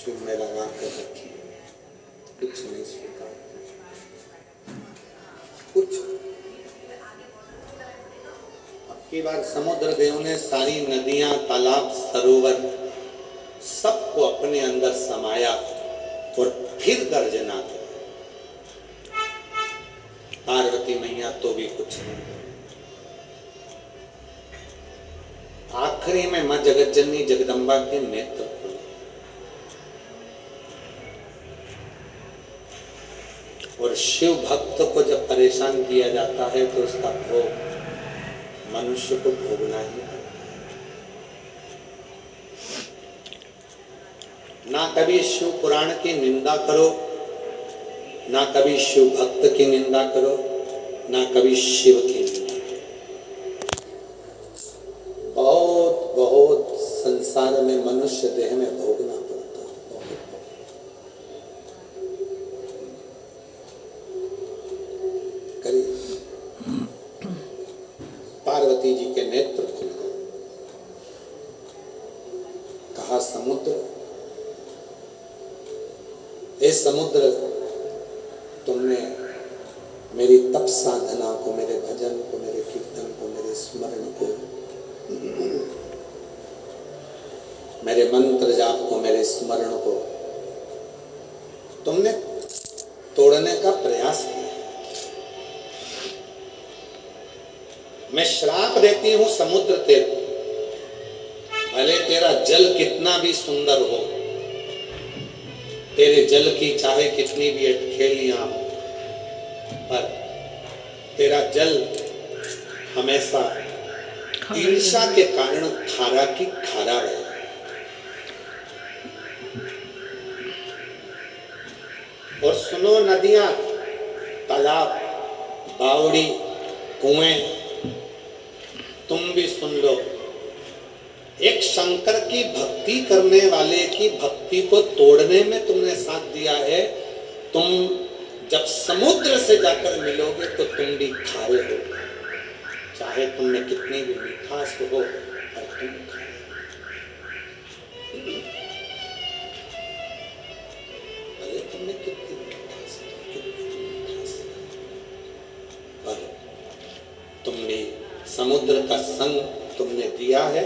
शिव में लगा कर रखी, कुछ नहीं स्वीकार, कुछ। अब की बार समुद्र देव ने सारी नदियां, तालाब, सरोवर सबको अपने अंदर समाया और फिर गर्जना की। पार्वती मैया तो भी कुछ नहीं। आखिरी में मां जगतजननी जगदम्बा के नेत्र खुले और शिव भक्त को जब परेशान किया जाता है तो उसका भोग मनुष्य को भोगना ही है। ना कभी शिव पुराण की निंदा करो, ना कभी शिव भक्त की निंदा करो, ना कभी शिव की निंदा। बहुत बहुत संसार में मनुष्य देह में भोगना पड़ता है। करिए। पार्वती जी के नेत्र खुल गए। कहा समुद्र, हे समुद्र, तुमने मेरी तप साधना को, मेरे भजन को, मेरे कीर्तन को, मेरे स्मरण को, मेरे मंत्र जाप को, मेरे स्मरण को तुमने तोड़ने का प्रयास किया। मैं श्राप देती हूं समुद्र तेरे को, भले तेरा जल कितना भी सुंदर हो, तेरे जल की चाहे कितनी भी अटखेलियां हो, पर तेरा जल हमेशा ईर्ष्या के कारण खारा की खारा रहे। और सुनो नदियां, तालाब, बावड़ी, कुएं, तुम भी सुन लो। एक शंकर की भक्ति करने वाले की भक्ति को तोड़ने में तुमने साथ दिया है। तुम जब समुद्र से जाकर मिलोगे तो तुम भी खारे हो, चाहे तुमने कितनी भी मिठास हो, पर तुम खारे। भले तुमने कितनी मिठास, पर तुम भी समुद्र का संग तुमने दिया है,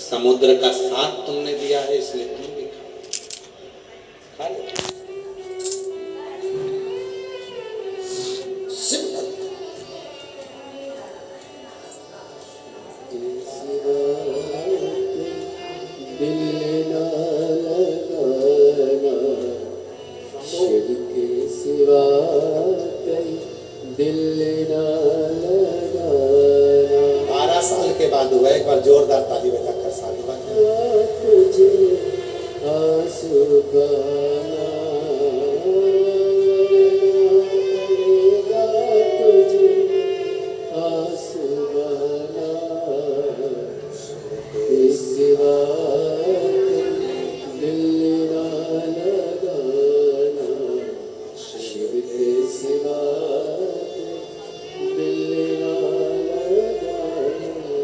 समुद्र का साथ तुमने दिया है, इसलिए तुम भी खा लो। बाद हुआ, एक बार जोरदार ताली बजाकर साधुवाद।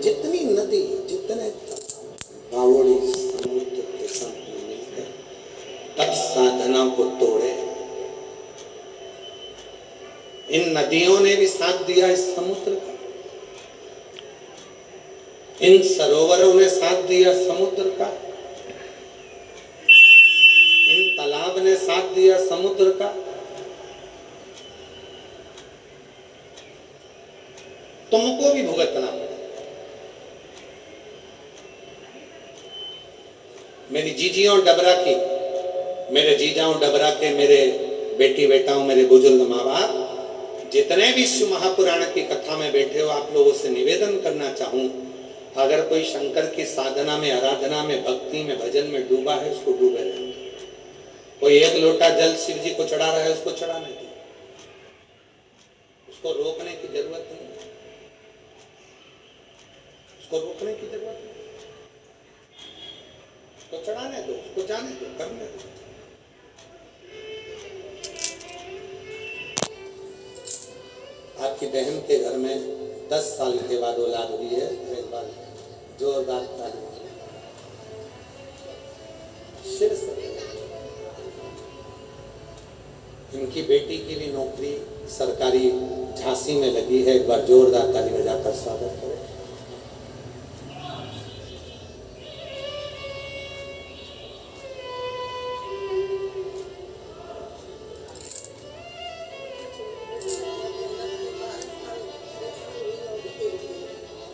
जितनी नदी, जितने बावड़ी समुद्र के साथ मिलकर तप साधना को तोड़े। इन नदियों ने भी साथ दिया इस समुद्र का, इन सरोवरों ने साथ दिया समुद्र का, इन तालाब ने साथ दिया समुद्र का। तुमको भी भुगतना पड़ा। मेरी जीजियों डबरा की, मेरे जीजाओं डबरा के, मेरे बेटी बेटाओं, मेरे बुजुर्ग माँ बाप, जितने भी शिव महापुराण की कथा में बैठे हो, आप लोगों से निवेदन करना चाहूं, अगर कोई शंकर की साधना में, आराधना में, भक्ति में, भजन में डूबा है, उसको डूबे रहने। कोई एक लोटा जल शिव जी को चढ़ा रहा है, उसको चढ़ाने दो, उसको रोकने की जरूरत नहीं, उसको रोकने की जरूरत नहीं, उसको चढ़ाने दो, उसको जाने दो, करने दो। आपकी बहन के घर में 10 साल के बाद औलाद हुई है, एक बार जोरदार ताली। शिव से उनकी बेटी की भी नौकरी सरकारी झांसी में लगी है। एक बार जोरदार ताली बजाकर स्वागत करें।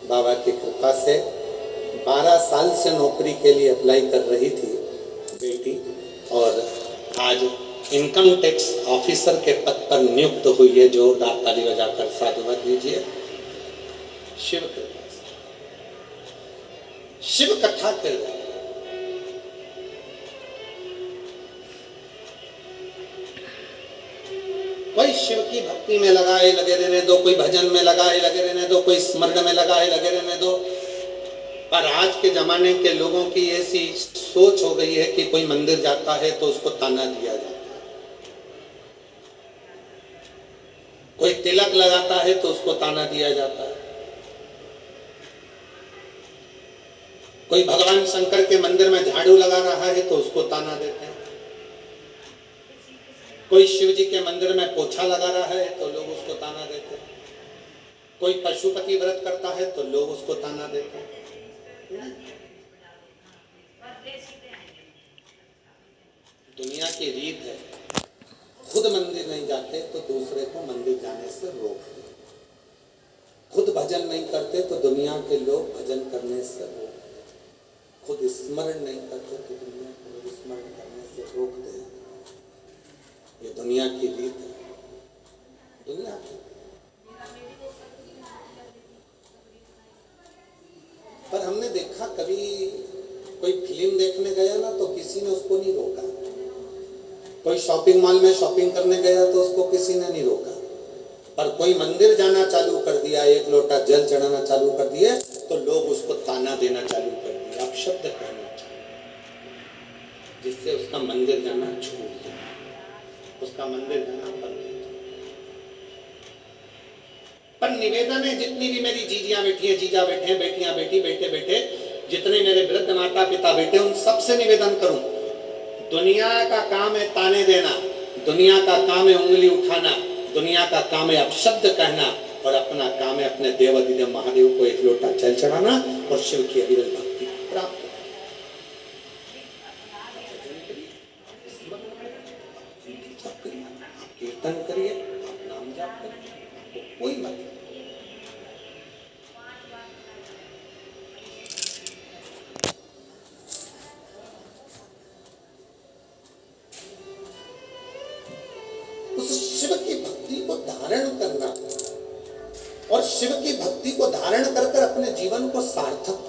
बाबा की कृपा से 12 साल से नौकरी के लिए अप्लाई कर रही थी बेटी, और आज इनकम टैक्स ऑफिसर के पद पर नियुक्त हुई है। जोरदार ताली बजाकर साधुवाद दीजिए। शिव कृपा से शिव कथा कर रहे हैं। कोई शिव की भक्ति में लगाए लगे रहने दो, कोई भजन में लगाए लगे रहने दो, कोई स्मरण में लगाए लगे रहने दो। पर आज के जमाने के लोगों की ऐसी सोच हो गई है कि कोई मंदिर जाता है तो उसको ताना दिया जाता है, कोई तिलक लगाता है तो उसको ताना दिया जाता है, कोई भगवान शंकर के मंदिर में झाड़ू लगा रहा है तो उसको ताना देते हैं, कोई शिव जी के मंदिर में पोछा लगा रहा है तो लोग उसको ताना देते हैं, कोई पशुपति व्रत करता है तो लोग उसको ताना देते हैं। दुनिया की रीत है, खुद मंदिर नहीं जाते तो दूसरे को मंदिर जाने से रोक दे, खुद भजन नहीं करते तो दुनिया के लोग भजन करने से रोक दे, खुद स्मरण नहीं करते तो दुनिया के लोग स्मरण करने से रोक दे। ये दुनिया की रीत है, दुनिया की। पर हमने देखा कभी कोई फिल्म देखने गया ना तो किसी ने उसको नहीं रोका, कोई शॉपिंग मॉल में शॉपिंग करने गया तो उसको किसी ने नहीं रोका। पर कोई मंदिर जाना चालू कर दिया, एक लोटा जल चढ़ाना चालू कर दिए तो लोग उसको ताना देना चालू कर दिए, अपशब्द कहना चालू, जिससे उसका मंदिर जाना छूट गया, उसका मंदिर जाना बंद। पर निवेदन है, जितनी भी मेरी जीजियां बैठी है, जीजा बैठे हैं, बेटियां बैठी, बेटे बैठे, जितने मेरे वृद्ध माता पिता बैठे, उन सबसे निवेदन करूं, दुनिया का काम है ताने देना, दुनिया का काम है उंगली उठाना, दुनिया का काम है अपशब्द कहना, और अपना काम है अपने देव अधिदेव महादेव को एक लोटा जल चढ़ाना और शिव की अविरल भक्ति प्राप्त। कीर्तन करिए, आप नाम जाप करिए, कोई मतलब। उस शिव की भक्ति को धारण करना और शिव की भक्ति को धारण कर अपने जीवन को सार्थक